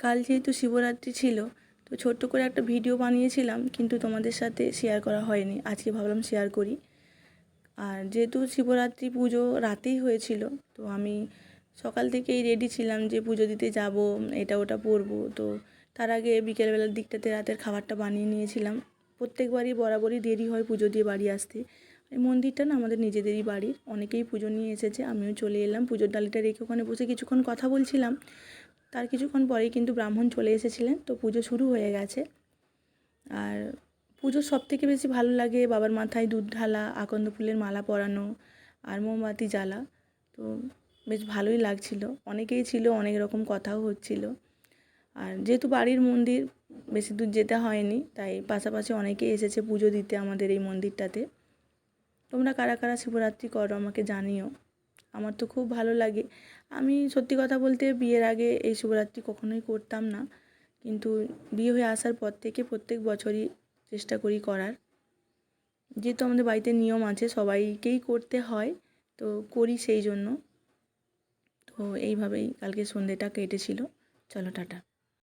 কাল যেহেতু শিবরাত্রি ছিল, তো ছোট্ট করে একটা ভিডিও বানিয়েছিলাম, কিন্তু তোমাদের সাথে শেয়ার করা হয়নি। আজকে ভাবলাম শেয়ার করি। আর যেহেতু শিবরাত্রি পুজো রাতেই হয়েছিল, তো আমি সকাল থেকেই রেডি ছিলাম যে পুজো দিতে যাব, এটা ওটা পরবো। তো তার আগে বিকেলবেলার দিকটাতে রাতের খাবারটা বানিয়ে নিয়েছিলাম। প্রত্যেকবারই বরাবরই দেরি হয় পুজো দিয়ে বাড়ি আসতে। এই মন্দিরটা না আমাদের নিজেদেরই বাড়ির, অনেকেই পুজো নিয়ে এসেছে, আমিও চলে এলাম। পুজোর ডালিটা রেখে ওখানে বসে কিছুক্ষণ কথা বলছিলাম। তার কিছুক্ষণ পরেই কিন্তু ব্রাহ্মণ চলে এসেছিলেন, তো পুজো শুরু হয়ে গেছে। আর পুজোর সবথেকে বেশি ভালো লাগে বাবার মাথায় দুধ ঢালা, আকন্দ ফুলের মালা পরানো আর মোমবাতি জ্বালা। তো বেশ ভালোই লাগছিল। অনেকেই ছিল, অনেক রকম কথাও হচ্ছিল। আর যেহেতু বাড়ির মন্দির, বেশি দূর যেতে হয়নি, তাই পাশাপাশি অনেকেই এসেছে পুজো দিতে আমাদের এই মন্দিরটাতে। তোমরা কারা কারা শিবরাত্রি করো আমাকে জানিও। আমার তো খুব ভালো লাগে। আমি সত্যি কথা বলতে বিয়ের আগে এই শিবরাত্রি কখনোই করতাম না, কিন্তু বিয়ে হয়ে আসার পর থেকে প্রত্যেক বছরই চেষ্টা করি করার। যেহেতু আমাদের বাড়িতে নিয়ম আছে, সবাইকেই করতে হয়, তো করি সেই জন্য। তো এইভাবেই কালকে সন্ধ্যেটা কেটেছিল। চলো টাটা।